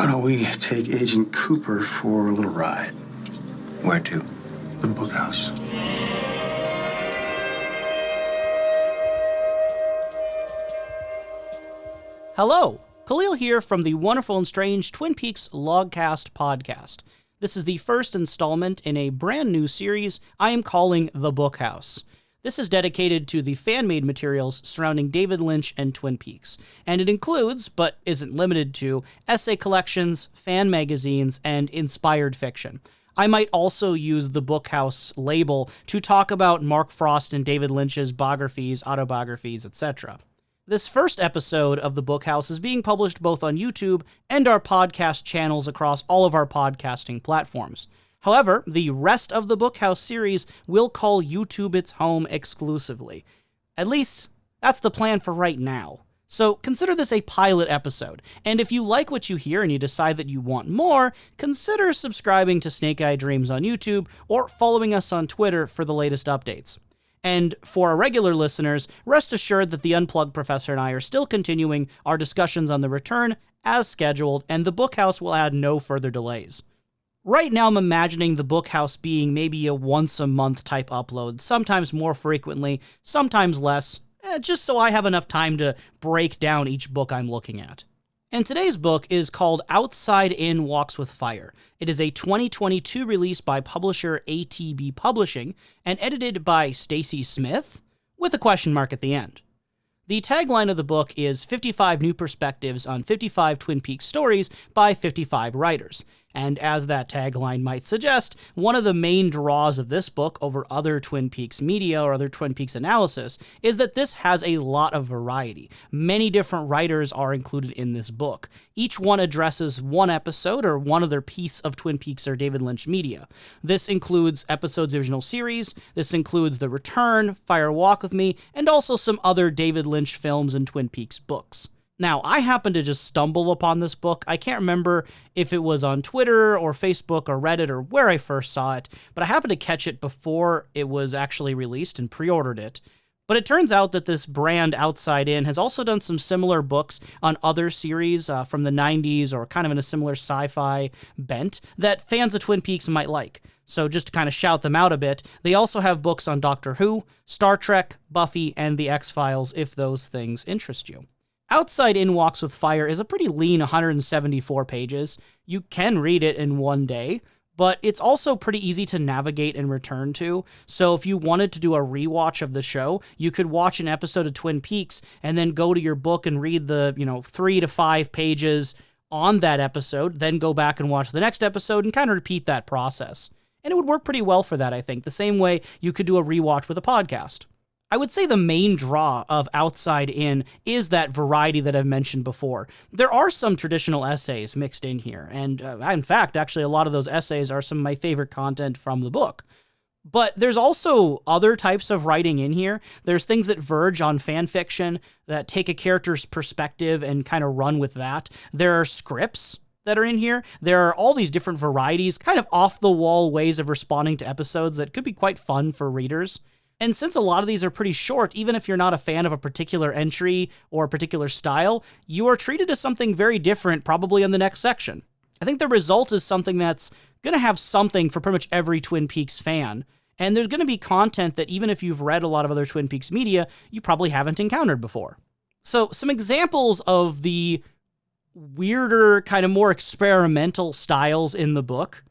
Why don't we take Agent Cooper for a little ride? Where to? The Bookhouse. Hello, Kalil here from the wonderful and strange Twin Peaks Logcast podcast. This is the first installment in a brand new series I am calling The Bookhouse. This is dedicated to the fan-made materials surrounding David Lynch and Twin Peaks, and it includes, but isn't limited to, essay collections, fan magazines, and inspired fiction. I might also use the Bookhouse label to talk about Mark Frost and David Lynch's biographies, autobiographies, etc. This first episode of the Bookhouse is being published both on YouTube and our podcast channels across all of our podcasting platforms. However, the rest of the Bookhouse series will call YouTube its home exclusively. At least, that's the plan for right now. So consider this a pilot episode, and if you like what you hear and you decide that you want more, consider subscribing to Snake Eye Dreams on YouTube or following us on Twitter for the latest updates. And for our regular listeners, rest assured that the Unplugged Professor and I are still continuing our discussions on The Return as scheduled, and the Bookhouse will add no further delays. Right now, I'm imagining the Bookhouse being maybe a once-a-month type upload, sometimes more frequently, sometimes less, just so I have enough time to break down each book I'm looking at. And today's book is called Outside In Walks with Fire. It is a 2022 release by publisher ATB Publishing and edited by Stacy Smith, with a question mark at the end. The tagline of the book is 55 new perspectives on 55 Twin Peaks stories by 55 writers. And as that tagline might suggest, one of the main draws of this book over other Twin Peaks media or other Twin Peaks analysis is that this has a lot of variety. Many different writers are included in this book. Each one addresses one episode or one other piece of Twin Peaks or David Lynch media. This includes episodes of the original series, this includes The Return, Fire Walk With Me, and also some other David Lynch films and Twin Peaks books. Now, I happened to just stumble upon this book. I can't remember if it was on Twitter or Facebook or Reddit or where I first saw it, but I happened to catch it before it was actually released and pre-ordered it. But it turns out that this brand, Outside In, has also done some similar books on other series from the 90s or kind of in a similar sci-fi bent that fans of Twin Peaks might like. So just to kind of shout them out a bit, they also have books on Doctor Who, Star Trek, Buffy, and The X-Files if those things interest you. Outside In Walks with Fire is a pretty lean 174 pages. You can read it in one day, but it's also pretty easy to navigate and return to. So if you wanted to do a rewatch of the show, you could watch an episode of Twin Peaks and then go to your book and read the, 3 to 5 pages on that episode, then go back and watch the next episode and kind of repeat that process. And it would work pretty well for that, I think, the same way you could do a rewatch with a podcast. I would say the main draw of Outside In is that variety that I've mentioned before. There are some traditional essays mixed in here, and in fact, actually a lot of those essays are some of my favorite content from the book. But there's also other types of writing in here. There's things that verge on fan fiction, that take a character's perspective and kind of run with that. There are scripts that are in here. There are all these different varieties, kind of off-the-wall ways of responding to episodes that could be quite fun for readers. And since a lot of these are pretty short, even if you're not a fan of a particular entry or a particular style, you are treated to something very different probably in the next section. I think the result is something that's going to have something for pretty much every Twin Peaks fan. And there's going to be content that even if you've read a lot of other Twin Peaks media, you probably haven't encountered before. So some examples of the weirder, kind of more experimental styles in the book.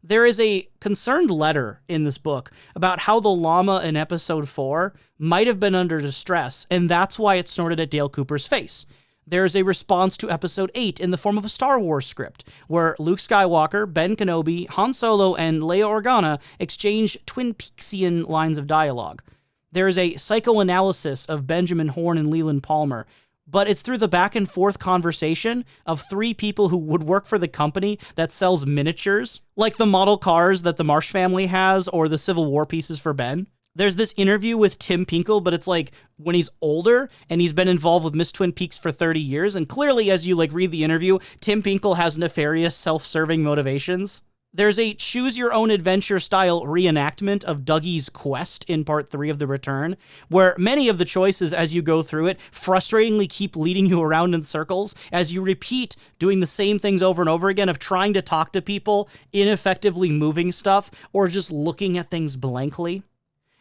There is a concerned letter in this book about how the llama in episode 4 might have been under distress, and that's why it snorted at Dale Cooper's face. There's a response to episode 8 in the form of a Star Wars script, where Luke Skywalker, Ben Kenobi, Han Solo, and Leia Organa exchange Twin Peaksian lines of dialogue. There is a psychoanalysis of Benjamin Horne and Leland Palmer, but it's through the back and forth conversation of 3 people who would work for the company that sells miniatures, like the model cars that the Marsh family has or the Civil War pieces for Ben. There's this interview with Tim Pinkle, but it's like when he's older and he's been involved with Miss Twin Peaks for 30 years. And clearly, as you read the interview, Tim Pinkle has nefarious, self-serving motivations. There's a choose-your-own-adventure style reenactment of Dougie's quest in Part 3 of The Return, where many of the choices as you go through it frustratingly keep leading you around in circles as you repeat doing the same things over and over again of trying to talk to people, ineffectively moving stuff, or just looking at things blankly.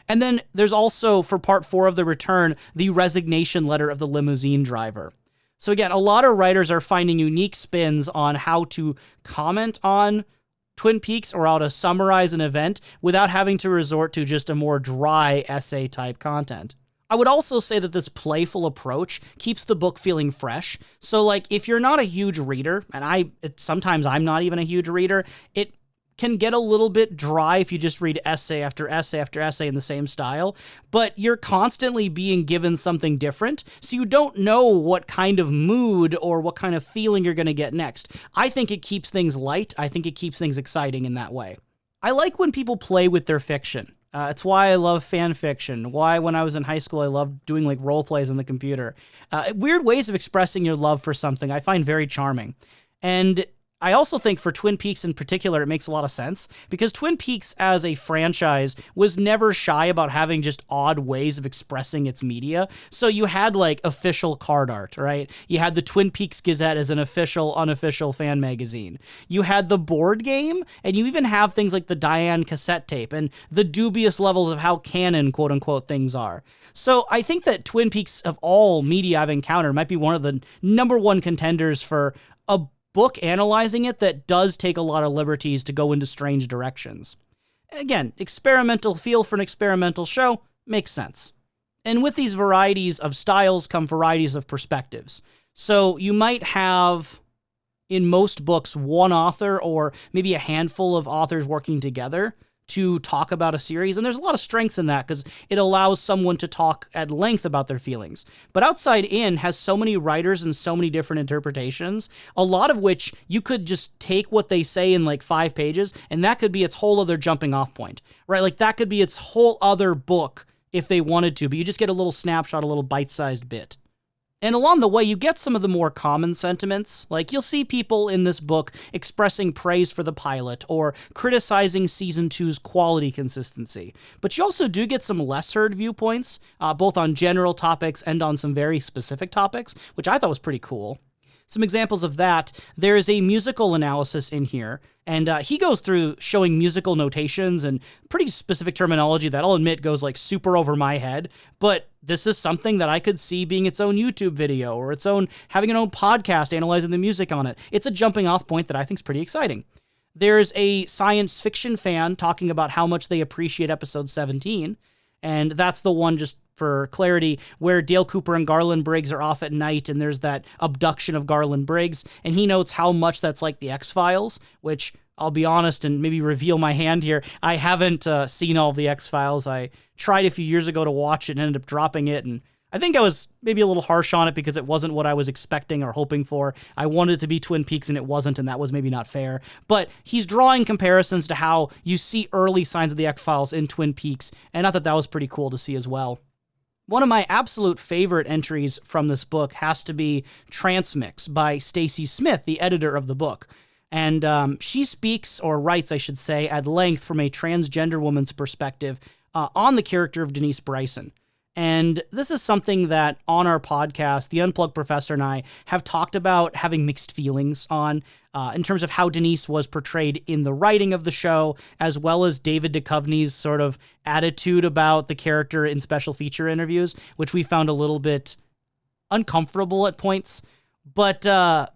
And then there's also, for Part 4 of The Return, the resignation letter of the limousine driver. So again, a lot of writers are finding unique spins on how to comment on Twin Peaks or how to summarize an event without having to resort to just a more dry essay-type content. I would also say that this playful approach keeps the book feeling fresh. So, like, if you're not a huge reader, and sometimes I'm not even a huge reader, it can get a little bit dry if you just read essay after essay after essay in the same style, but you're constantly being given something different, so you don't know what kind of mood or what kind of feeling you're going to get next. I think it keeps things light. I think it keeps things exciting in that way. I like when people play with their fiction. It's why I love fan fiction, why when I was in high school I loved doing like role plays on the computer. Weird ways of expressing your love for something I find very charming. And I also think for Twin Peaks in particular, it makes a lot of sense because Twin Peaks as a franchise was never shy about having just odd ways of expressing its media. So you had like official card art, right? You had the Twin Peaks Gazette as an official, unofficial fan magazine. You had the board game, and you even have things like the Diane cassette tape and the dubious levels of how canon, quote unquote, things are. So I think that Twin Peaks of all media I've encountered might be one of the number one contenders for a book analyzing it that does take a lot of liberties to go into strange directions. Again, experimental feel for an experimental show makes sense. And with these varieties of styles come varieties of perspectives. So you might have, in most books, one author or maybe a handful of authors working together to talk about a series, and there's a lot of strengths in that because it allows someone to talk at length about their feelings. But Outside In has so many writers and so many different interpretations, a lot of which you could just take what they say in like 5 pages, and that could be its whole other jumping off point, right? Like that could be its whole other book if they wanted to, but you just get a little snapshot, a little bite-sized bit. And along the way, you get some of the more common sentiments. Like, you'll see people in this book expressing praise for the pilot or criticizing Season 2's quality consistency. But you also do get some less heard viewpoints, both on general topics and on some very specific topics, which I thought was pretty cool. Some examples of that, there is a musical analysis in here, and he goes through showing musical notations and pretty specific terminology that I'll admit goes like super over my head, but this is something that I could see being its own YouTube video or having an own podcast analyzing the music on it. It's a jumping off point that I think is pretty exciting. There's a science fiction fan talking about how much they appreciate episode 17, and that's the one, just for clarity, where Dale Cooper and Garland Briggs are off at night and there's that abduction of Garland Briggs, and he notes how much that's like the X-Files, which I'll be honest and maybe reveal my hand here. I haven't seen all of the X-Files. I tried a few years ago to watch it and ended up dropping it, and I think I was maybe a little harsh on it because it wasn't what I was expecting or hoping for. I wanted it to be Twin Peaks and it wasn't, and that was maybe not fair. But he's drawing comparisons to how you see early signs of the X-Files in Twin Peaks, and I thought that was pretty cool to see as well. One of my absolute favorite entries from this book has to be Transmix by Stacy Smith, the editor of the book. And she speaks, or writes, I should say, at length from a transgender woman's perspective on the character of Denise Bryson. And this is something that on our podcast, the Unplugged Professor and I have talked about having mixed feelings on in terms of how Denise was portrayed in the writing of the show, as well as David Duchovny's sort of attitude about the character in special feature interviews, which we found a little bit uncomfortable at points. But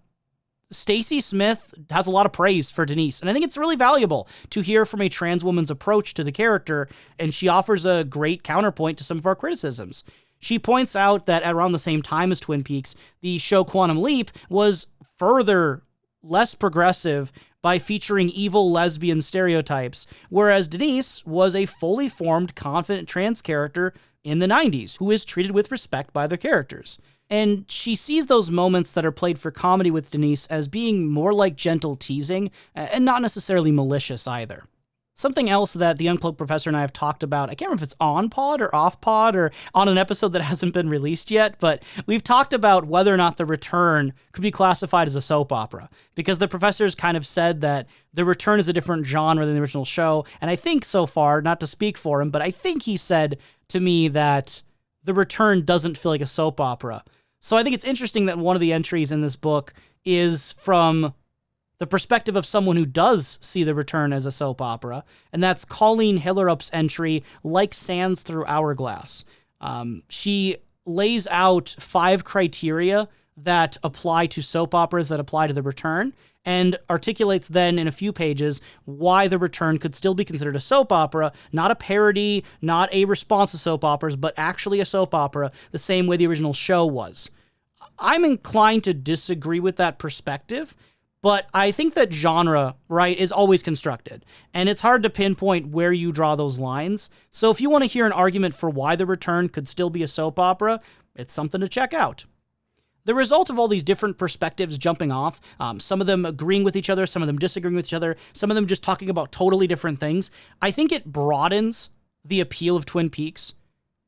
Stacy Smith has a lot of praise for Denise, and I think it's really valuable to hear from a trans woman's approach to the character, and she offers a great counterpoint to some of our criticisms. She points out that around the same time as Twin Peaks, the show Quantum Leap was further less progressive by featuring evil lesbian stereotypes, whereas Denise was a fully formed, confident trans character in the 90s who is treated with respect by their characters. And she sees those moments that are played for comedy with Denise as being more like gentle teasing and not necessarily malicious either. Something else that the Unplugged Professor and I have talked about, I can't remember if it's on pod or off pod or on an episode that hasn't been released yet, but we've talked about whether or not The Return could be classified as a soap opera, because the professor's kind of said that The Return is a different genre than the original show, and I think so far, not to speak for him, but I think he said to me that The Return doesn't feel like a soap opera. So I think it's interesting that one of the entries in this book is from the perspective of someone who does see The Return as a soap opera, and that's Colleen Hillerup's entry, Like Sands Through Hourglass. She lays out 5 criteria that apply to soap operas that apply to The Return, and articulates then in a few pages why The Return could still be considered a soap opera, not a parody, not a response to soap operas, but actually a soap opera, the same way the original show was. I'm inclined to disagree with that perspective, but I think that genre, right, is always constructed, and it's hard to pinpoint where you draw those lines. So if you want to hear an argument for why The Return could still be a soap opera, it's something to check out. The result of all these different perspectives jumping off, some of them agreeing with each other, some of them disagreeing with each other, some of them just talking about totally different things, I think it broadens the appeal of Twin Peaks.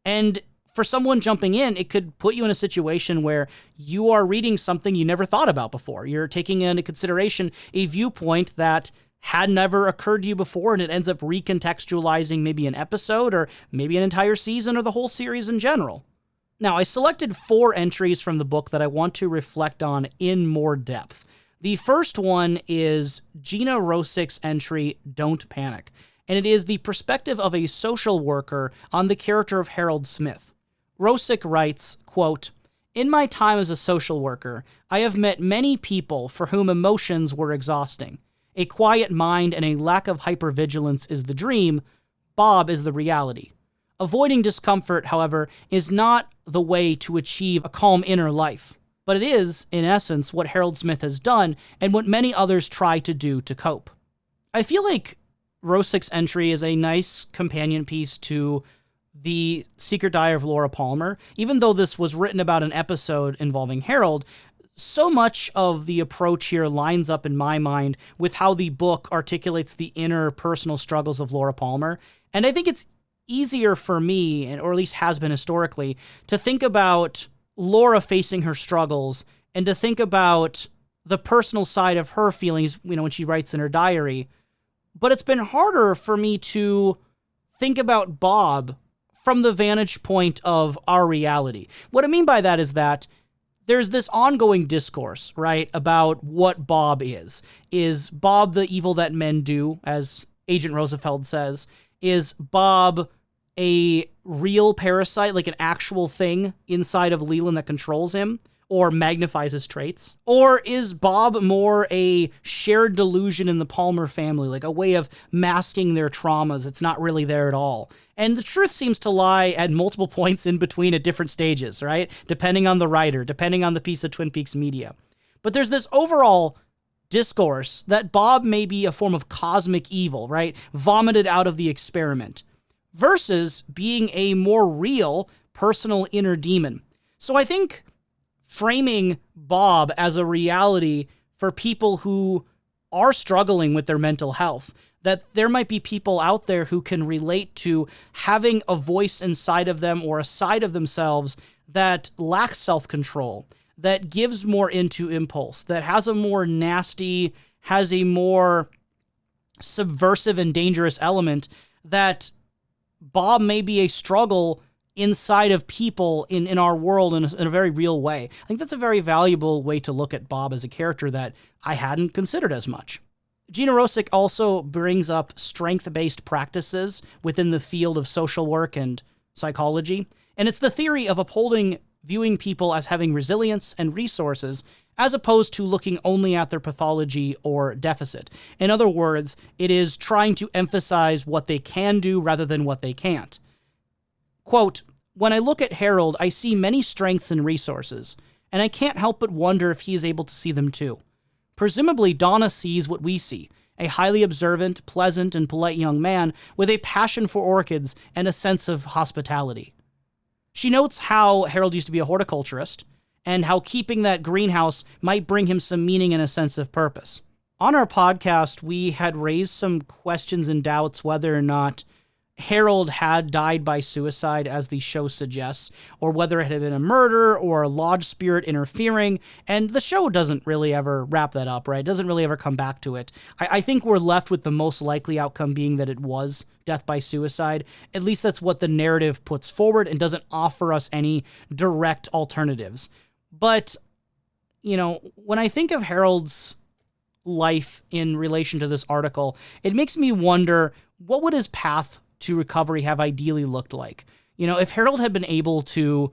And for someone jumping in, it could put you in a situation where you are reading something you never thought about before. You're taking into consideration a viewpoint that had never occurred to you before, and it ends up recontextualizing maybe an episode or maybe an entire season or the whole series in general. Now, I selected 4 entries from the book that I want to reflect on in more depth. The first one is Gina Rosick's entry, Don't Panic, and it is the perspective of a social worker on the character of Harold Smith. Rosick writes, quote, "In my time as a social worker, I have met many people for whom emotions were exhausting. A quiet mind and a lack of hypervigilance is the dream. Bob is the reality. Avoiding discomfort, however, is not the way to achieve a calm inner life, but it is, in essence, what Harold Smith has done and what many others try to do to cope." I feel like Rosick's entry is a nice companion piece to The Secret Diary of Laura Palmer. Even though this was written about an episode involving Harold, so much of the approach here lines up in my mind with how the book articulates the inner personal struggles of Laura Palmer. And I think it's easier for me, or at least has been historically, to think about Laura facing her struggles and to think about the personal side of her feelings, when she writes in her diary. But it's been harder for me to think about Bob from the vantage point of our reality. What I mean by that is that there's this ongoing discourse, right, about what Bob is. Is Bob the evil that men do, as Agent Roosevelt says? Is Bob a real parasite, like an actual thing inside of Leland that controls him or magnifies his traits? Or is Bob more a shared delusion in the Palmer family, like a way of masking their traumas? It's not really there at all. And the truth seems to lie at multiple points in between at different stages, right? Depending on the writer, depending on the piece of Twin Peaks media. But there's this overall discourse that Bob may be a form of cosmic evil, right? Vomited out of the experiment, versus being a more real, personal inner demon. So I think framing Bob as a reality for people who are struggling with their mental health, that there might be people out there who can relate to having a voice inside of them or a side of themselves that lacks self-control, that gives more into impulse, that has a more nasty, has a more subversive and dangerous element, that Bob may be a struggle inside of people in our world in a very real way. I think that's a very valuable way to look at Bob as a character that I hadn't considered as much. Gina Rosick also brings up strength-based practices within the field of social work and psychology, and it's the theory of upholding viewing people as having resilience and resources as opposed to looking only at their pathology or deficit. In other words, it is trying to emphasize what they can do rather than what they can't. Quote, "When I look at Harold, I see many strengths and resources, and I can't help but wonder if he is able to see them too. Presumably, Donna sees what we see, a highly observant, pleasant, and polite young man with a passion for orchids and a sense of hospitality. She notes how Harold used to be a horticulturist, and how keeping that greenhouse might bring him some meaning and a sense of purpose. On our podcast, we had raised some questions and doubts whether or not Harold had died by suicide, as the show suggests, or whether it had been a murder or a lodge spirit interfering. And the show doesn't really ever wrap that up, right? It doesn't really ever come back to it. I think we're left with the most likely outcome being that it was death by suicide. At least that's what the narrative puts forward and doesn't offer us any direct alternatives. But, when I think of Harold's life in relation to this article, it makes me wonder, what would his path to recovery have ideally looked like? If Harold had been able to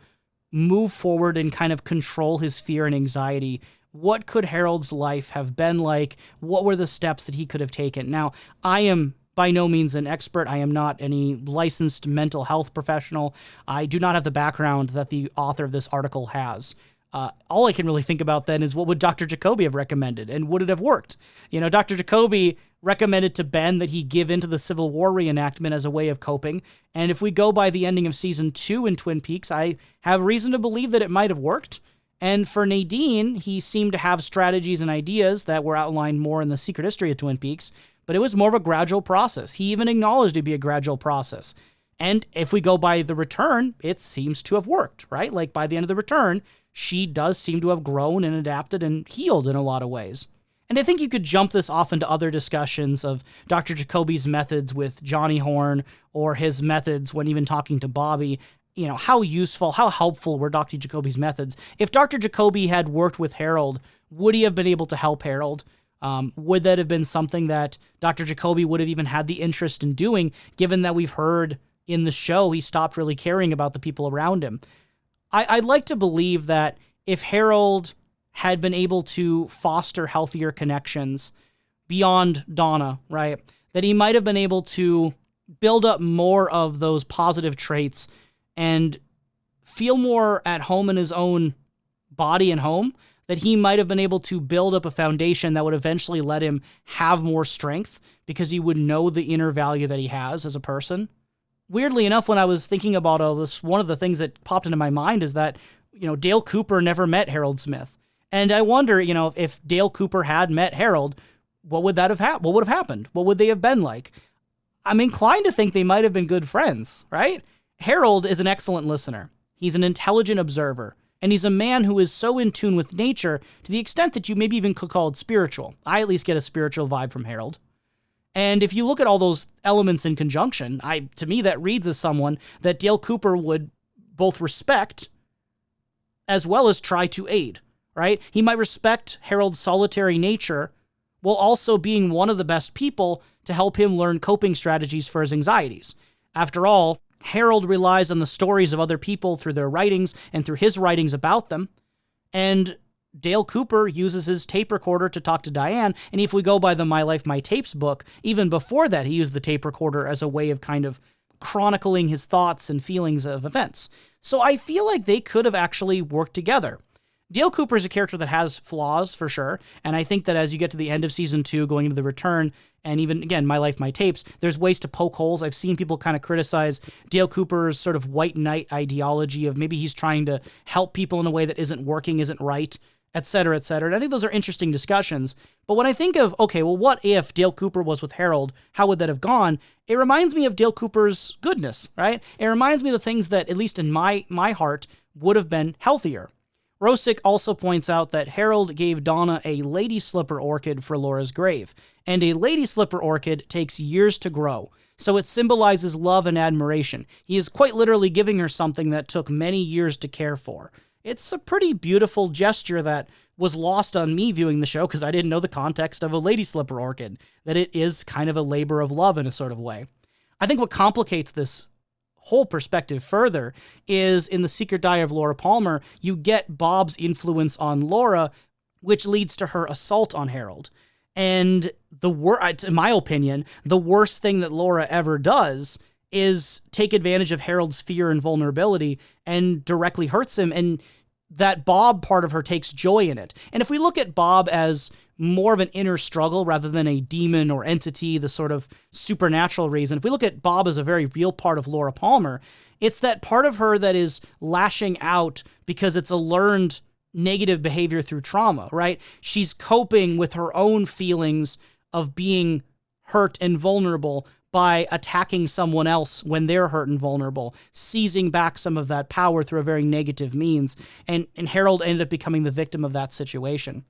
move forward and kind of control his fear and anxiety, what could Harold's life have been like? What were the steps that he could have taken? Now, I am by no means an expert. I am not any licensed mental health professional. I do not have the background that the author of this article has. All I can really think about then is, what would Dr. Jacoby have recommended, and would it have worked? Dr. Jacoby recommended to Ben that he give into the Civil War reenactment as a way of coping. And if we go by the ending of season 2 in Twin Peaks, I have reason to believe that it might have worked. And for Nadine, he seemed to have strategies and ideas that were outlined more in the Secret History of Twin Peaks, but it was more of a gradual process. He even acknowledged it'd be a gradual process. And if we go by the return, it seems to have worked, right? Like, by the end of the return, she does seem to have grown and adapted and healed in a lot of ways. And I think you could jump this off into other discussions of Dr. Jacoby's methods with Johnny Horn, or his methods when even talking to Bobby. How useful, how helpful were Dr. Jacoby's methods? If Dr. Jacoby had worked with Harold, would he have been able to help Harold? Would that have been something that Dr. Jacoby would have even had the interest in doing, given that we've heard in the show he stopped really caring about the people around him? I'd like to believe that if Harold had been able to foster healthier connections beyond Donna, right, that he might have been able to build up more of those positive traits and feel more at home in his own body and home, that he might have been able to build up a foundation that would eventually let him have more strength, because he would know the inner value that he has as a person. Weirdly enough, when I was thinking about all this, one of the things that popped into my mind is that, Dale Cooper never met Harold Smith. And I wonder, if Dale Cooper had met Harold, what would have happened? What would they have been like? I'm inclined to think they might have been good friends, right? Harold is an excellent listener. He's an intelligent observer. And he's a man who is so in tune with nature to the extent that you maybe even could call it spiritual. I at least get a spiritual vibe from Harold. And if you look at all those elements in conjunction, to me that reads as someone that Dale Cooper would both respect as well as try to aid, right? He might respect Harold's solitary nature while also being one of the best people to help him learn coping strategies for his anxieties. After all, Harold relies on the stories of other people through their writings and through his writings about them. And Dale Cooper uses his tape recorder to talk to Diane, and if we go by the My Life, My Tapes book, even before that, he used the tape recorder as a way of kind of chronicling his thoughts and feelings of events. So I feel like they could have actually worked together. Dale Cooper is a character that has flaws, for sure, and I think that as you get to the end of season 2, going into the return, and even, again, My Life, My Tapes, there's ways to poke holes. I've seen people kind of criticize Dale Cooper's sort of white knight ideology of maybe he's trying to help people in a way that isn't working, isn't right, et cetera, et cetera. And I think those are interesting discussions. But when I think of, okay, well, what if Dale Cooper was with Harold? How would that have gone? It reminds me of Dale Cooper's goodness, right? It reminds me of the things that, at least in my heart, would have been healthier. Rosick also points out that Harold gave Donna a lady slipper orchid for Laura's grave, and a lady slipper orchid takes years to grow, so it symbolizes love and admiration. He is quite literally giving her something that took many years to care for. It's a pretty beautiful gesture that was lost on me viewing the show because I didn't know the context of a lady slipper orchid, that it is kind of a labor of love in a sort of way. I think what complicates this whole perspective further is in The Secret Diary of Laura Palmer, you get Bob's influence on Laura, which leads to her assault on Harold. And in my opinion, the worst thing that Laura ever does is take advantage of Harold's fear and vulnerability and directly hurts him. And that Bob part of her takes joy in it. And if we look at Bob as more of an inner struggle rather than a demon or entity, the sort of supernatural reason, if we look at Bob as a very real part of Laura Palmer, it's that part of her that is lashing out because it's a learned negative behavior through trauma, right? She's coping with her own feelings of being hurt and vulnerable by attacking someone else when they're hurt and vulnerable, seizing back some of that power through a very negative means. And Harold ended up becoming the victim of that situation.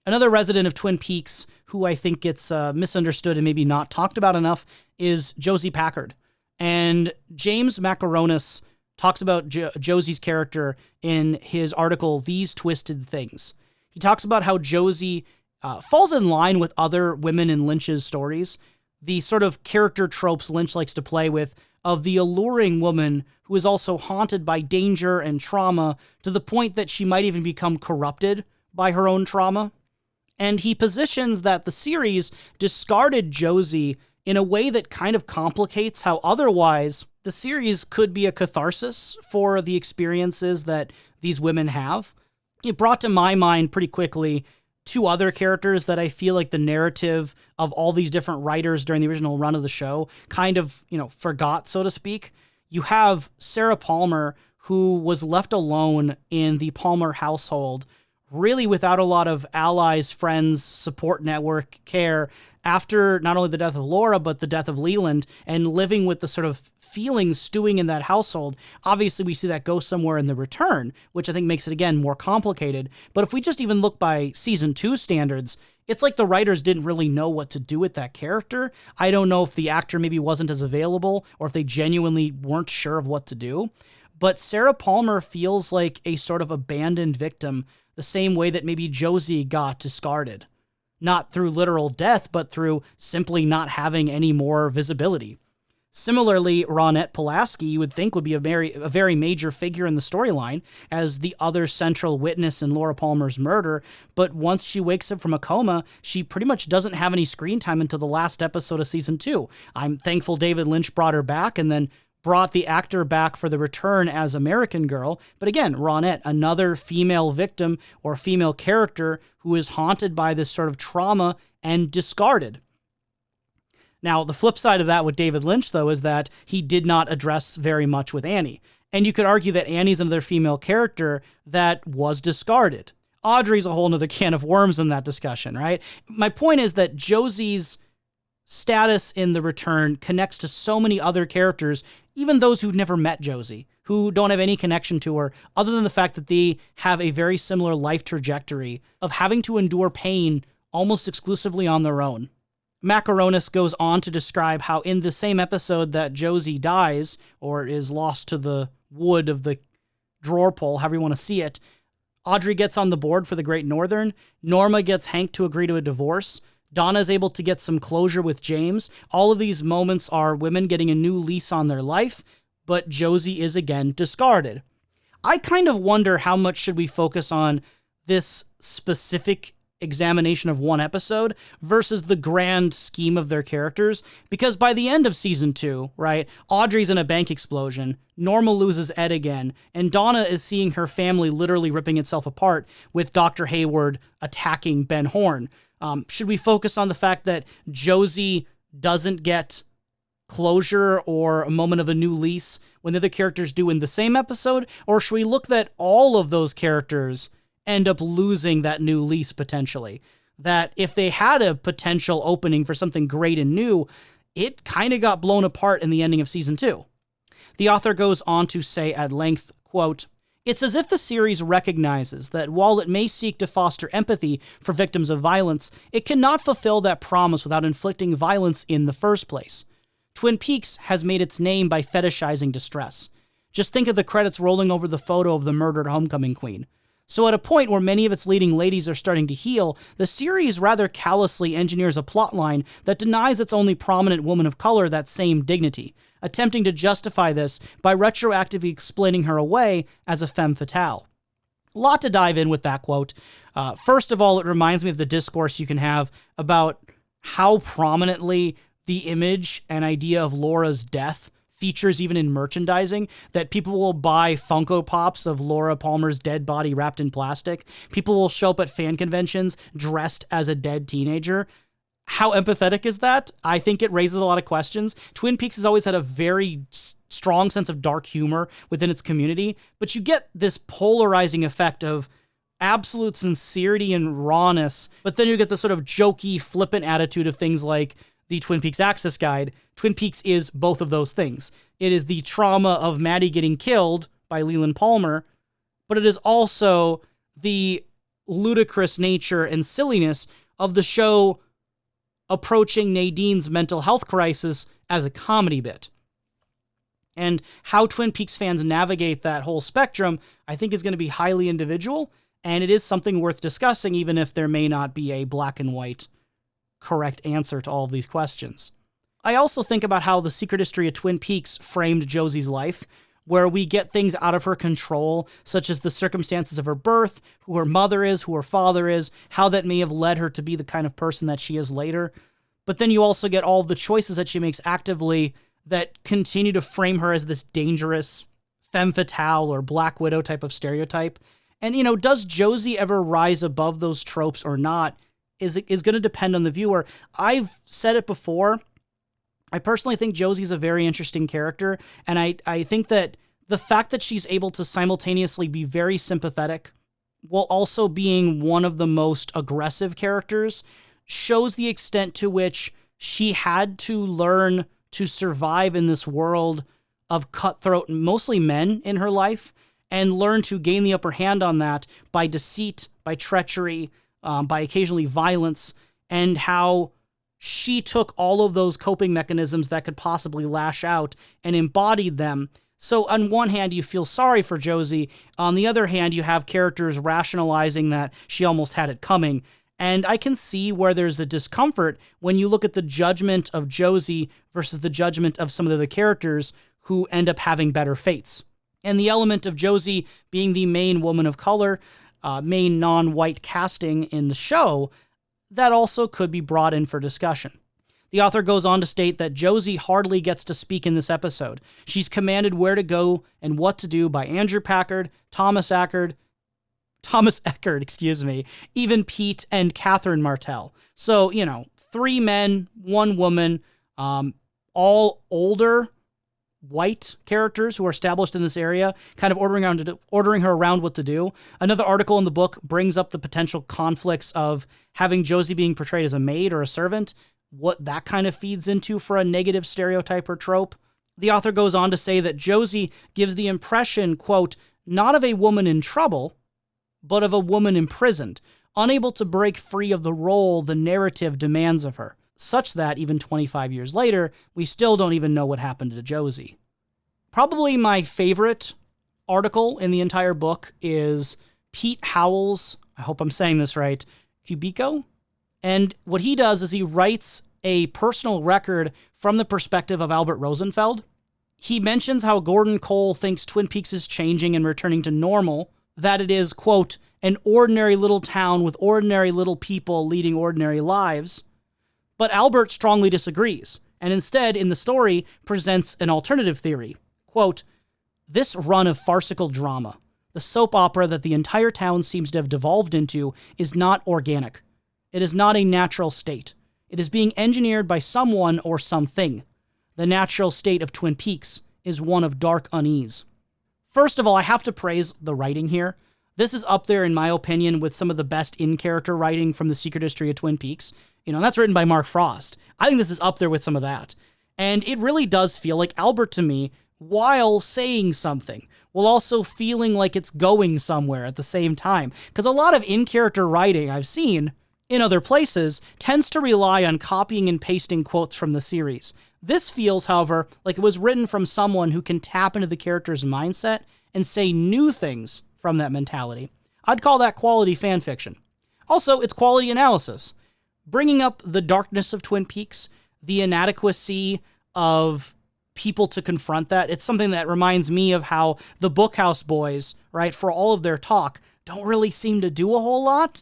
Another resident of Twin Peaks who I think gets misunderstood and maybe not talked about enough is Josie Packard. And James Macaronis talks about Josie's character in his article, These Twisted Things. He talks about how Josie falls in line with other women in Lynch's stories, the sort of character tropes Lynch likes to play with of the alluring woman who is also haunted by danger and trauma to the point that she might even become corrupted by her own trauma. And he positions that the series discarded Josie in a way that kind of complicates how otherwise the series could be a catharsis for the experiences that these women have. It brought to my mind pretty quickly two other characters that I feel like the narrative of all these different writers during the original run of the show kind of, forgot, so to speak. You have Sarah Palmer, who was left alone in the Palmer household, really without a lot of allies, friends, support network, care, after not only the death of Laura, but the death of Leland, and living with the sort of feelings stewing in that household. Obviously, we see that go somewhere in the return, which I think makes it, again, more complicated. But if we just even look by season 2 standards, it's like the writers didn't really know what to do with that character. I don't know if the actor maybe wasn't as available or if they genuinely weren't sure of what to do. But Sarah Palmer feels like a sort of abandoned victim, the same way that maybe Josie got discarded. Not through literal death, but through simply not having any more visibility. Similarly, Ronette Pulaski, you would think, would be a very major figure in the storyline as the other central witness in Laura Palmer's murder, but once she wakes up from a coma, she pretty much doesn't have any screen time until the last episode of season 2. I'm thankful David Lynch brought her back and then brought the actor back for the return as American Girl. But again, Ronette, another female victim or female character who is haunted by this sort of trauma and discarded. Now, the flip side of that with David Lynch, though, is that he did not address very much with Annie. And you could argue that Annie's another female character that was discarded. Audrey's a whole nother can of worms in that discussion, right? My point is that Josie's status in the return connects to so many other characters, even those who've never met Josie, who don't have any connection to her, other than the fact that they have a very similar life trajectory of having to endure pain almost exclusively on their own. Macaronis goes on to describe how in the same episode that Josie dies, or is lost to the wood of the drawer pull, however you want to see it, Audrey gets on the board for the Great Northern, Norma gets Hank to agree to a divorce, Donna is able to get some closure with James. All of these moments are women getting a new lease on their life, but Josie is again discarded. I kind of wonder how much should we focus on this specific examination of one episode versus the grand scheme of their characters, because by the end of season 2, right, Audrey's in a bank explosion, Norma loses Ed again, and Donna is seeing her family literally ripping itself apart with Dr. Hayward attacking Ben Horne. Should we focus on the fact that Josie doesn't get closure or a moment of a new lease when the other characters do in the same episode? Or should we look that all of those characters end up losing that new lease potentially? That if they had a potential opening for something great and new, it kind of got blown apart in the ending of season 2. The author goes on to say at length, quote, "It's as if the series recognizes that while it may seek to foster empathy for victims of violence, it cannot fulfill that promise without inflicting violence in the first place. Twin Peaks has made its name by fetishizing distress. Just think of the credits rolling over the photo of the murdered homecoming queen. So at a point where many of its leading ladies are starting to heal, the series rather callously engineers a plotline that denies its only prominent woman of color that same dignity, attempting to justify this by retroactively explaining her away as a femme fatale." A lot to dive in with that quote. First of all, it reminds me of the discourse you can have about how prominently the image and idea of Laura's death features even in merchandising, that people will buy Funko Pops of Laura Palmer's dead body wrapped in plastic. People will show up at fan conventions dressed as a dead teenager. How empathetic is that? I think it raises a lot of questions. Twin Peaks has always had a very strong sense of dark humor within its community, but you get this polarizing effect of absolute sincerity and rawness, but then you get the sort of jokey, flippant attitude of things like the Twin Peaks Access Guide. Twin Peaks is both of those things. It is the trauma of Maddie getting killed by Leland Palmer, but it is also the ludicrous nature and silliness of the show approaching Nadine's mental health crisis as a comedy bit. And how Twin Peaks fans navigate that whole spectrum, I think, is going to be highly individual, and it is something worth discussing, even if there may not be a black and white correct answer to all of these questions. I also think about how the Secret History of Twin Peaks framed Josie's life, where we get things out of her control, such as the circumstances of her birth, who her mother is, who her father is, how that may have led her to be the kind of person that she is later. But then you also get all of the choices that she makes actively that continue to frame her as this dangerous femme fatale or Black Widow type of stereotype. And, does Josie ever rise above those tropes or not is going to depend on the viewer. I've said it before. I personally think Josie's a very interesting character, and I think that the fact that she's able to simultaneously be very sympathetic while also being one of the most aggressive characters shows the extent to which she had to learn to survive in this world of cutthroat, mostly men in her life, and learn to gain the upper hand on that by deceit, by treachery, by occasionally violence, and how she took all of those coping mechanisms that could possibly lash out and embodied them. So on one hand, you feel sorry for Josie. On the other hand, you have characters rationalizing that she almost had it coming. And I can see where there's a discomfort when you look at the judgment of Josie versus the judgment of some of the other characters who end up having better fates. And the element of Josie being the main woman of color, main non-white casting in the show, that also could be brought in for discussion. The author goes on to state that Josie hardly gets to speak in this episode. She's commanded where to go and what to do by Andrew Packard, Thomas Eckert, even Pete and Catherine Martell. So, 3 men, 1 woman, all older white characters who are established in this area, kind of ordering her around what to do. Another article in the book brings up the potential conflicts of having Josie being portrayed as a maid or a servant, what that kind of feeds into for a negative stereotype or trope. The author goes on to say that Josie gives the impression, quote, not of a woman in trouble, but of a woman imprisoned, unable to break free of the role the narrative demands of her, such that even 25 years later, we still don't even know what happened to Josie. Probably my favorite article in the entire book is Pete Howell's, I hope I'm saying this right, Cubico. And what he does is he writes a personal record from the perspective of Albert Rosenfeld. He mentions how Gordon Cole thinks Twin Peaks is changing and returning to normal, that it is, quote, an ordinary little town with ordinary little people leading ordinary lives. But Albert strongly disagrees, and instead, in the story, presents an alternative theory. Quote, this run of farcical drama, the soap opera that the entire town seems to have devolved into, is not organic. It is not a natural state. It is being engineered by someone or something. The natural state of Twin Peaks is one of dark unease. First of all, I have to praise the writing here. This is up there, in my opinion, with some of the best in-character writing from the Secret History of Twin Peaks. That's written by Mark Frost. I think this is up there with some of that. And it really does feel like Albert to me, while saying something, while also feeling like it's going somewhere at the same time. Because a lot of in-character writing I've seen in other places tends to rely on copying and pasting quotes from the series. This feels, however, like it was written from someone who can tap into the character's mindset and say new things from that mentality. I'd call that quality fan fiction. Also, it's quality analysis. Bringing up the darkness of Twin Peaks, the inadequacy of people to confront that. It's something that reminds me of how the Bookhouse boys, right, for all of their talk, don't really seem to do a whole lot.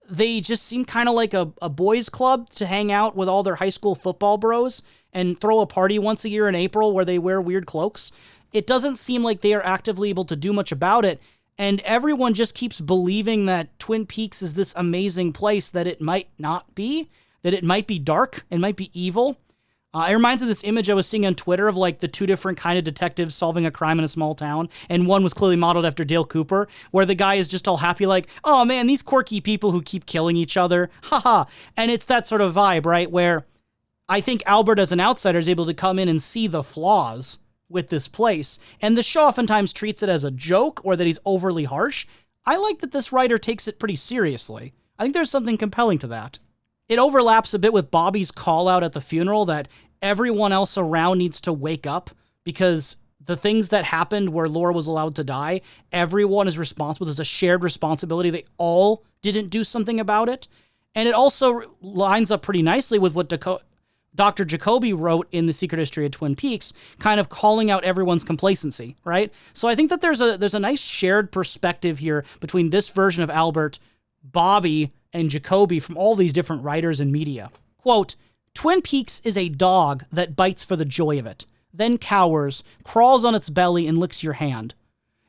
They just seem kind of like a boys club to hang out with all their high school football bros and throw a party once a year in April where they wear weird cloaks. It doesn't seem like they are actively able to do much about it. And everyone just keeps believing that Twin Peaks is this amazing place that it might not be, that it might be dark and might be evil. It reminds me of this image I was seeing on Twitter of like the two different kind of detectives solving a crime in a small town. And one was clearly modeled after Dale Cooper, where the guy is just all happy like, oh man, these quirky people who keep killing each other. Haha. And it's that sort of vibe, right? Where I think Albert as an outsider is able to come in and see the flaws with this place. And the show oftentimes treats it as a joke or that he's overly harsh. I like that this writer takes it pretty seriously. I think there's something compelling to that. It overlaps a bit with Bobby's call out at the funeral that everyone else around needs to wake up because the things that happened where Laura was allowed to die, everyone is responsible. There's a shared responsibility. They all didn't do something about it. And it also lines up pretty nicely with what Dr. Jacoby wrote in The Secret History of Twin Peaks, kind of calling out everyone's complacency, right? So I think that there's a nice shared perspective here between this version of Albert, Bobby, and Jacoby from all these different writers and media. Quote, Twin Peaks is a dog that bites for the joy of it, then cowers, crawls on its belly, and licks your hand.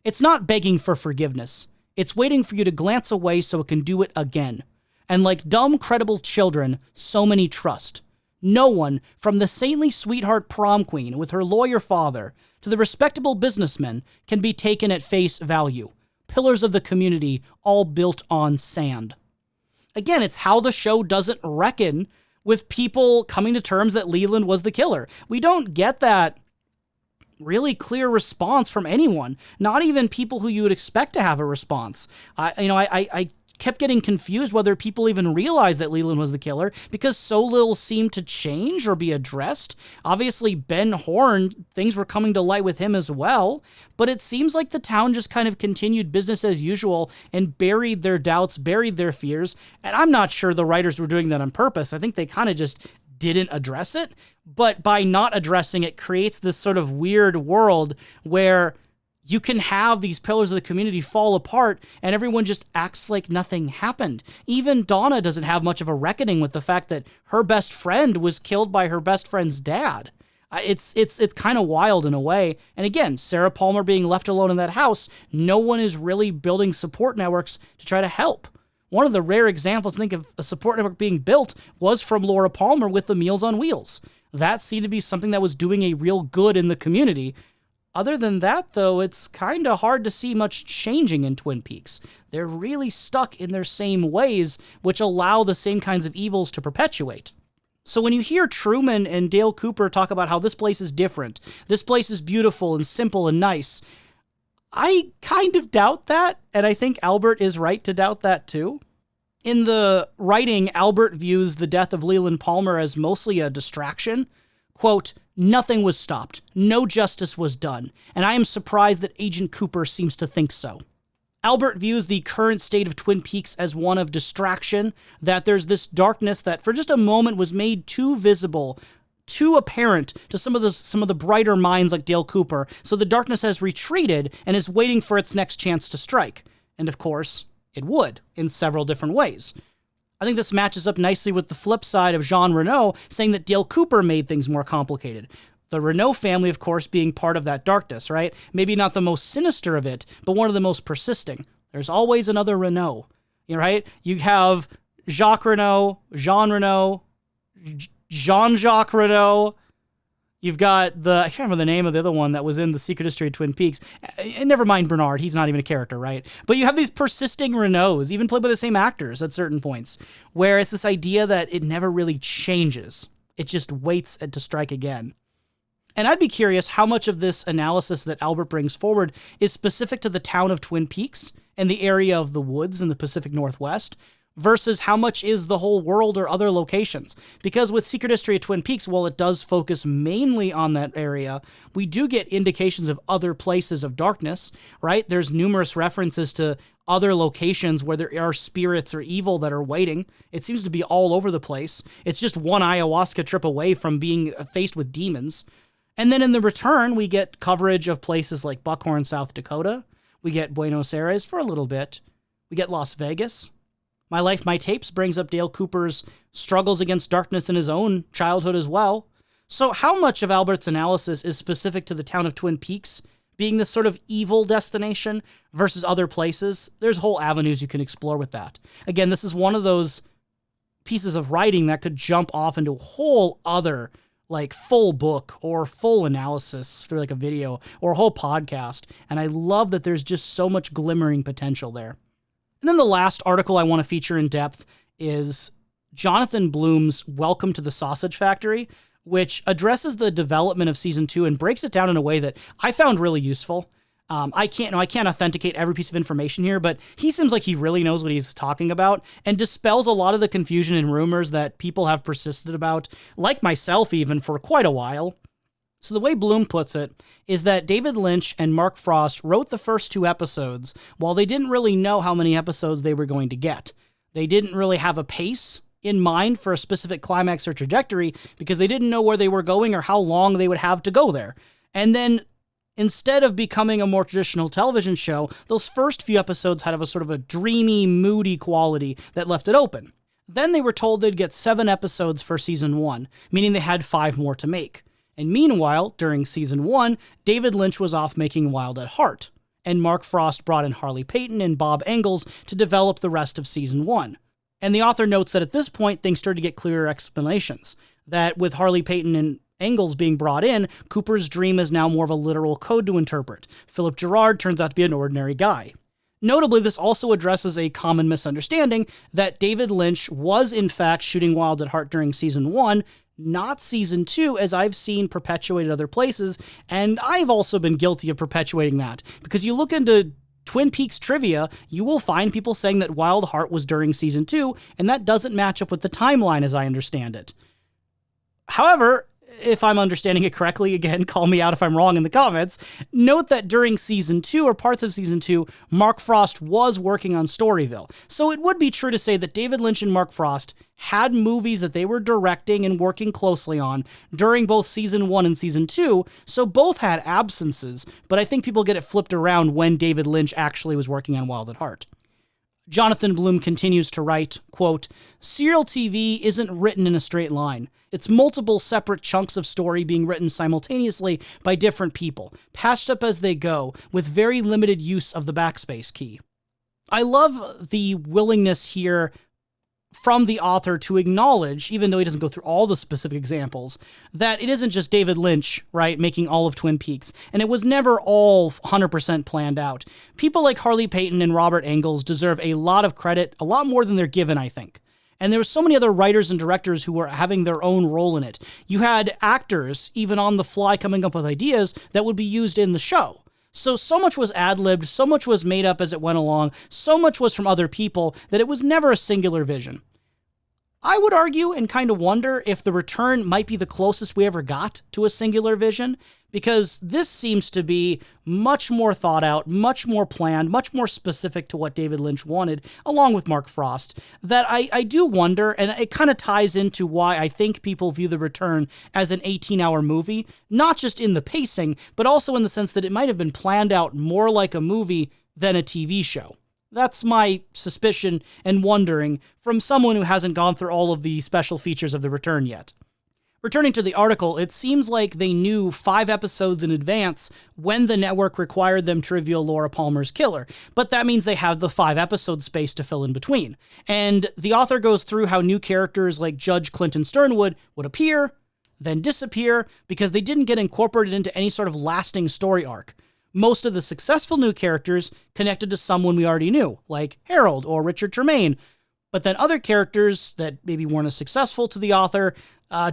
It's not begging for forgiveness. It's waiting for you to glance away so it can do it again. And like dumb, credible children, so many trust. No one, from the saintly sweetheart prom queen with her lawyer father to the respectable businessman, can be taken at face value. Pillars of the community, all built on sand. Again, it's how the show doesn't reckon with people coming to terms that Leland was the killer. We don't get that really clear response from anyone, not even people who you would expect to have a response. I kept getting confused whether people even realized that Leland was the killer because so little seemed to change or be addressed. Obviously, Ben Horn, things were coming to light with him as well, but it seems like the town just kind of continued business as usual and buried their doubts, buried their fears, and I'm not sure the writers were doing that on purpose. I think they kind of just didn't address it, but by not addressing it creates this sort of weird world where you can have these pillars of the community fall apart and everyone just acts like nothing happened. Even Donna doesn't have much of a reckoning with the fact that her best friend was killed by her best friend's dad. It's kind of wild in a way. And again, Sarah Palmer being left alone in that house, no one is really building support networks to try to help. One of the rare examples, I think, of a support network being built was from Laura Palmer with the Meals on Wheels. That seemed to be something that was doing a real good in the community. Other than that, though, it's kind of hard to see much changing in Twin Peaks. They're really stuck in their same ways, which allow the same kinds of evils to perpetuate. So when you hear Truman and Dale Cooper talk about how this place is different, this place is beautiful and simple and nice, I kind of doubt that, and I think Albert is right to doubt that too. In the writing, Albert views the death of Leland Palmer as mostly a distraction. Quote, nothing was stopped, no justice was done, and I am surprised that Agent Cooper seems to think so. Albert views the current state of Twin Peaks as one of distraction, that there's this darkness that for just a moment was made too visible, too apparent to some of the brighter minds like Dale Cooper, so the darkness has retreated and is waiting for its next chance to strike. And of course, it would, in several different ways. I think this matches up nicely with the flip side of Jean Renault saying that Dale Cooper made things more complicated. The Renault family, of course, being part of that darkness, right? Maybe not the most sinister of it, but one of the most persisting. There's always another Renault, right? You have Jacques Renault, Jean Renault, Jean-Jacques Renault. You've got I can't remember the name of the other one that was in The Secret History of Twin Peaks. And never mind Bernard, he's not even a character, right? But you have these persisting Renaults, even played by the same actors at certain points, where it's this idea that it never really changes. It just waits to strike again. And I'd be curious how much of this analysis that Albert brings forward is specific to the town of Twin Peaks and the area of the woods in the Pacific Northwest, versus how much is the whole world or other locations. Because with Secret History of Twin Peaks, while it does focus mainly on that area, we do get indications of other places of darkness, right? There's numerous references to other locations where there are spirits or evil that are waiting. It seems to be all over the place. It's just one ayahuasca trip away from being faced with demons. And then in the return, we get coverage of places like Buckhorn, South Dakota. We get Buenos Aires for a little bit. We get Las Vegas. My Life, My Tapes brings up Dale Cooper's struggles against darkness in his own childhood as well. So how much of Albert's analysis is specific to the town of Twin Peaks being this sort of evil destination versus other places? There's whole avenues you can explore with that. Again, this is one of those pieces of writing that could jump off into a whole other like full book or full analysis through like a video or a whole podcast. And I love that there's just so much glimmering potential there. And then the last article I want to feature in depth is Jonathan Bloom's Welcome to the Sausage Factory, which addresses the development of season 2 and breaks it down in a way that I found really useful. I can't authenticate every piece of information here, but he seems like he really knows what he's talking about and dispels a lot of the confusion and rumors that people have persisted about, like myself even, for quite a while. So the way Bloom puts it is that David Lynch and Mark Frost wrote the first 2 episodes while they didn't really know how many episodes they were going to get. They didn't really have a pace in mind for a specific climax or trajectory because they didn't know where they were going or how long they would have to go there. And then instead of becoming a more traditional television show, those first few episodes had a sort of a dreamy, moody quality that left it open. Then they were told they'd get 7 episodes for season 1, meaning they had 5 more to make. And meanwhile, during season 1, David Lynch was off making Wild at Heart, and Mark Frost brought in Harley Peyton and Bob Engels to develop the rest of season 1. And the author notes that at this point, things started to get clearer explanations, that with Harley Peyton and Engels being brought in, Cooper's dream is now more of a literal code to interpret. Philip Gerard turns out to be an ordinary guy. Notably, this also addresses a common misunderstanding that David Lynch was in fact shooting Wild at Heart during season 1, not season 2, as I've seen perpetuated other places, and I've also been guilty of perpetuating that. Because you look into Twin Peaks trivia, you will find people saying that Wild Heart was during season 2, and that doesn't match up with the timeline as I understand it. However, if I'm understanding it correctly, again, call me out if I'm wrong in the comments, note that during season 2 or parts of season 2, Mark Frost was working on Storyville. So it would be true to say that David Lynch and Mark Frost had movies that they were directing and working closely on during both season 1 and season 2, so both had absences, but I think people get it flipped around when David Lynch actually was working on Wild at Heart. Jonathan Bloom continues to write, quote, "Serial TV isn't written in a straight line. It's multiple separate chunks of story being written simultaneously by different people, patched up as they go, with very limited use of the backspace key." I love the willingness here from the author to acknowledge, even though he doesn't go through all the specific examples, that it isn't just David Lynch, right, making all of Twin Peaks, and it was never all 100% planned out. People like Harley Peyton and Robert Engels deserve a lot of credit, a lot more than they're given, I think. And there were so many other writers and directors who were having their own role in it. You had actors, even on the fly, coming up with ideas that would be used in the show. So much was ad-libbed, so much was made up as it went along, so much was from other people that it was never a singular vision. I would argue and kind of wonder if The Return might be the closest we ever got to a singular vision, because this seems to be much more thought out, much more planned, much more specific to what David Lynch wanted, along with Mark Frost, that I do wonder, and it kind of ties into why I think people view The Return as an 18-hour movie, not just in the pacing, but also in the sense that it might have been planned out more like a movie than a TV show. That's my suspicion and wondering from someone who hasn't gone through all of the special features of The Return yet. Returning to the article, it seems like they knew 5 episodes in advance when the network required them to reveal Laura Palmer's killer, but that means they have the 5-episode space to fill in between. And the author goes through how new characters like Judge Clinton Sternwood would appear, then disappear, because they didn't get incorporated into any sort of lasting story arc. Most of the successful new characters connected to someone we already knew, like Harold or Richard Tremaine, but then other characters that maybe weren't as successful to the author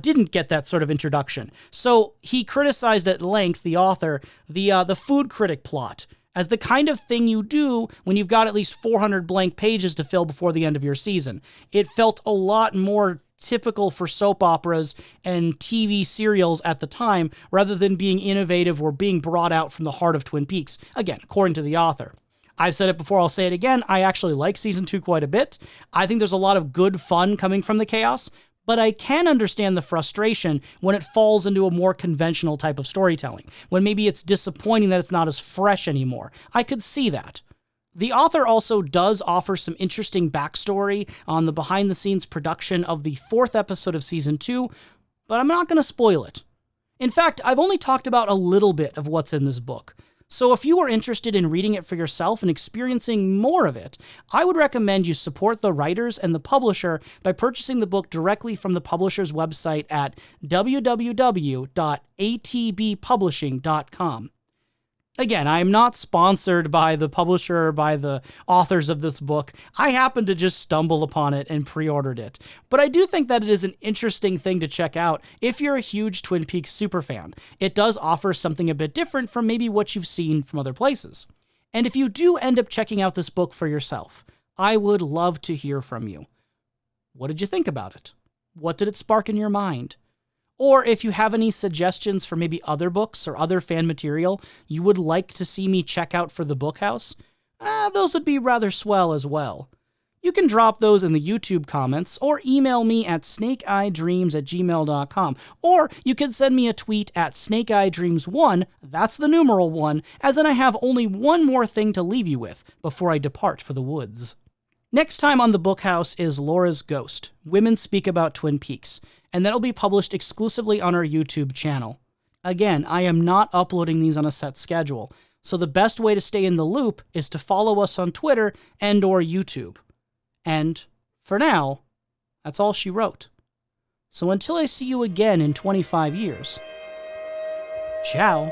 didn't get that sort of introduction. So he criticized at length, the author, the food critic plot as the kind of thing you do when you've got at least 400 blank pages to fill before the end of your season. It felt a lot more typical for soap operas and TV serials at the time, rather than being innovative or being brought out from the heart of Twin Peaks. Again, according to the author. I've said it before, I'll say it again, I actually like season 2 quite a bit. I think there's a lot of good fun coming from the chaos, but I can understand the frustration when it falls into a more conventional type of storytelling, when maybe it's disappointing that it's not as fresh anymore. I could see that. The author also does offer some interesting backstory on the behind-the-scenes production of the 4th episode of season 2, but I'm not going to spoil it. In fact, I've only talked about a little bit of what's in this book. So if you are interested in reading it for yourself and experiencing more of it, I would recommend you support the writers and the publisher by purchasing the book directly from the publisher's website at www.atbpublishing.com. Again, I am not sponsored by the publisher or by the authors of this book. I happened to just stumble upon it and pre-ordered it. But I do think that it is an interesting thing to check out if you're a huge Twin Peaks superfan. It does offer something a bit different from maybe what you've seen from other places. And if you do end up checking out this book for yourself, I would love to hear from you. What did you think about it? What did it spark in your mind? Or if you have any suggestions for maybe other books or other fan material you would like to see me check out for the Bookhouse, those would be rather swell as well. You can drop those in the YouTube comments or email me at snakeeyedreams@gmail.com. Or you can send me a tweet at snakeeyedreams1, that's the numeral 1, as in I have only one more thing to leave you with before I depart for the woods. Next time on the Bookhouse is Laura's Ghost, Women Speak About Twin Peaks, and that'll be published exclusively on our YouTube channel. Again, I am not uploading these on a set schedule, so the best way to stay in the loop is to follow us on Twitter and or YouTube. And, for now, that's all she wrote. So until I see you again in 25 years, ciao.